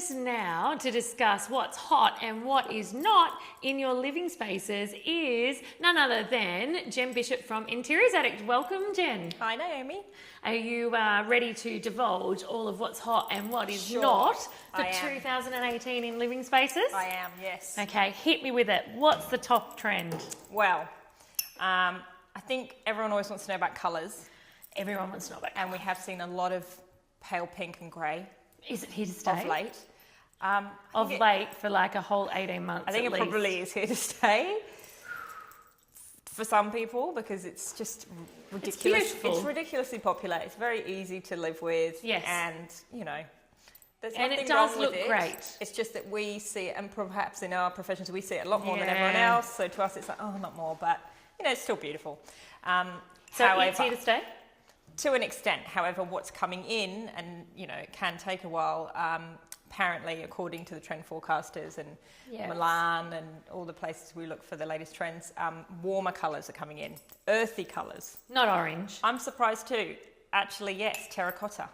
us now to discuss what's hot and what is not in your living spaces is none other than Jen Bishop from Interiors Addict. Welcome, Jen. Hi, Naomi. Are you ready to divulge all of what's hot and what is Sure, not for I am. 2018 in living spaces? I am, yes. Okay, hit me with it. What's the top trend? Well, I think everyone always wants to know about colours, Everyone wants to know about. and we have seen a lot of pale pink and grey Is it here to stay? of late. Of late for like a whole 18 months. I think at it least. probably is here to stay for some people because it's just ridiculous. beautiful. It's ridiculously popular. It's very easy to live with. Yes. And, you know, there's And nothing it does wrong with look it. great. It's just that we see it, and perhaps in our professions we see it a lot more than Yeah. everyone else. So to us it's like, oh, not more, but, you know, it's still beautiful. So it's here to stay? To an extent, however, what's coming in, and you know, it can take a while. Apparently, according to the trend forecasters and Yes. Milan and all the places we look for the latest trends, warmer colours are coming in, earthy colours. Not orange. I'm surprised too. Actually, yes, terracotta.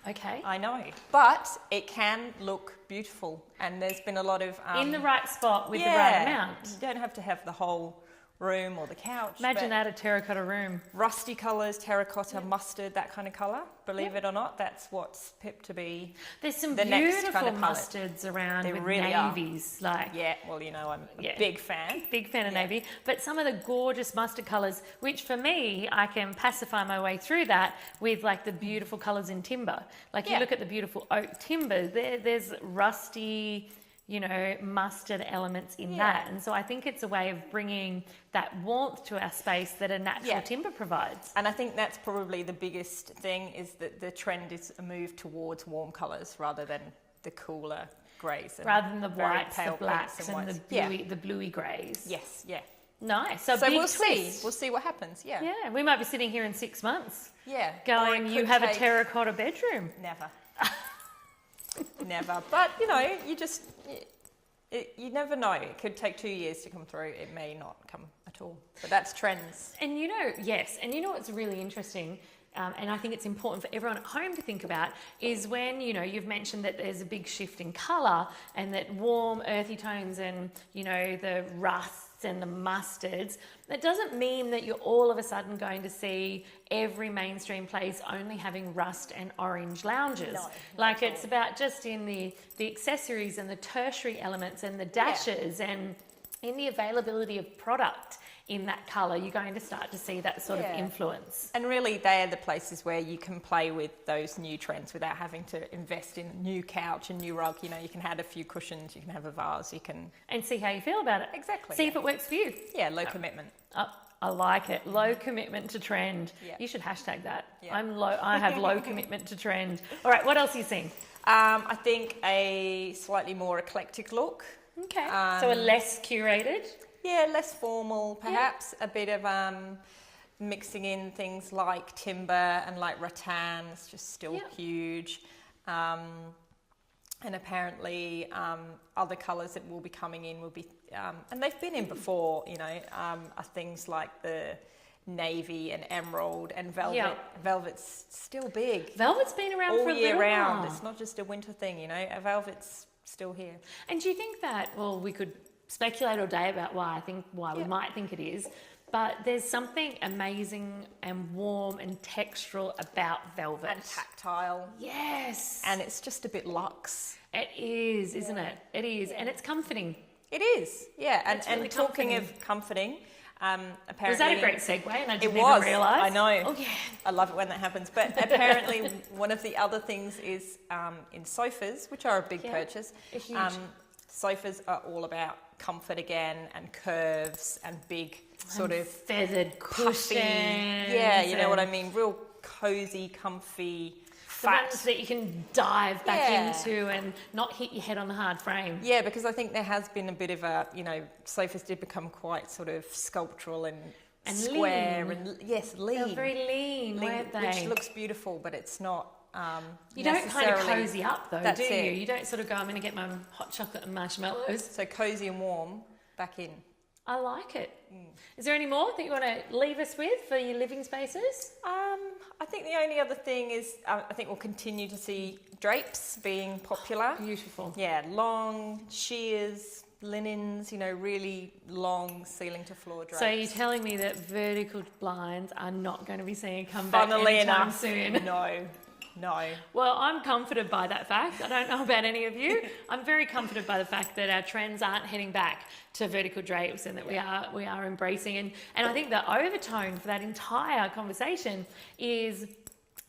Okay. I know, but it can look beautiful, and there's been a lot of in the right spot with the right amount. You don't have to have the whole room or the couch. Imagine but that, a terracotta room. rusty colours, terracotta, mustard, that kind of colour. Believe it or not, that's what's pipped to be. There's some The next beautiful kind of palette. mustards around They with really are. navies. Like, Yeah, well, you know, I'm a Yeah. big fan. big fan of Yeah. navy. But some of the gorgeous mustard colours, which for me, I can pacify my way through that with like the beautiful colours in timber. Like you Yeah. look at the beautiful oak timber, there's rusty, you know, mustard elements in Yeah. that. And so I think it's a way of bringing that warmth to our space that a natural Yeah. timber provides. And I think that's probably the biggest thing, is that the trend is a move towards warm colours rather than the cooler greys. And Rather than the very whites, the pale pinks blacks, and whites. the bluey greys. Yes, yeah. Nice. So So big we'll see. twist. We'll see what happens. Yeah. Yeah, we might be sitting here in 6 months Yeah. Or going, it you could have a take- terracotta bedroom. Never. Never. But, you know, you just... You never know. It could take 2 years to come through. It may not come at all. But that's trends. And you know, yes, and you know what's really interesting, and I think it's important for everyone at home to think about, is when, you know, you've mentioned that there's a big shift in colour and that warm, earthy tones and, you know, the rusts and the mustards, that doesn't mean that you're all of a sudden going to see every mainstream place only having rust and orange lounges. No, not like at it's all. about just in the accessories and the tertiary elements and the dashes and in the availability of product in that colour, you're going to start to see that sort of Yeah. influence. And really, they are the places where you can play with those new trends without having to invest in a new couch and new rug. You know, you can add a few cushions, you can have a vase, you can... And see how you feel about it. Exactly, See yeah. if it works for you. Yeah, low commitment. Oh, I like it. Low commitment to trend. Yeah. You should hashtag that. Yeah. I have low commitment to trend. All right, what else are you seeing? I think a slightly more eclectic look. Okay. So a less curated. Yeah, less formal, perhaps. A bit of mixing in things like timber and like rattan. It's just still Yeah. huge. And apparently other colours that will be coming in will be, and they've been in before, you know, are things like the navy and emerald and velvet. Yeah. Velvet's still big. Velvet's been around All for a year little round. while. It's not just a winter thing, you know. A velvet's still here. And do you think that, well, we could speculate all day about why we might think it is, but there's something amazing and warm and textural about velvet. And tactile. Yes. And it's just a bit luxe. It is, isn't it? It is. And it's comforting. It is, yeah. And, It's really and talking of comforting, apparently... Was that a great segue? And I It didn't was, even realise. I know. Oh, yeah. I love it when that happens. But apparently one of the other things is in sofas, which are a big Yeah, purchase. they're huge. Sofas are all about comfort again and curves and big sort of Feathered puffy... cushions. Yeah, you know what I and mean? Real cosy, comfy, The fat... ones that you can dive back Yeah. into and not hit your head on the hard frame. Yeah, because I think there has been a bit of a, you know, sofas did become quite sort of sculptural and square lean. and yes, lean. They're very lean, weren't they? Which looks beautiful, but it's not. You don't kind of necessarily- cozy up though, That's do you? it. You don't sort of go, I'm going to get my hot chocolate and marshmallows. So cozy and warm back in. I like it. Is there any more that you want to leave us with for your living spaces? I think the only other thing is I think we'll continue to see drapes being popular. Beautiful. Yeah, long sheers, linens, really long ceiling to floor drapes. So you're telling me that vertical blinds are not going to be seeing a comeback Funnily anytime enough, soon? No. Well, I'm comforted by that fact. I don't know about any of you. I'm very comforted by the fact that our trends aren't heading back to vertical drapes and that we are embracing. And I think the overtone for that entire conversation is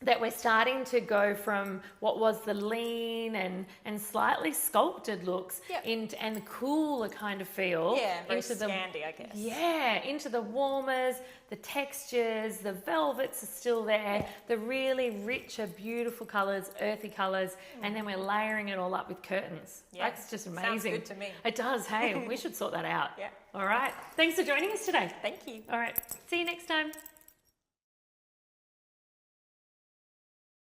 that we're starting to go from what was the lean and slightly sculpted looks and the cooler kind of feel very Scandi, I guess. Yeah, into the warmers, the textures, the velvets are still there, the really richer, beautiful colours, earthy colours, and then we're layering it all up with curtains. Yeah. That's just amazing. Sounds good to me. It does. Hey, we should sort that out. Yeah. All right. Thanks for joining us today. Thank you. All right. See you next time.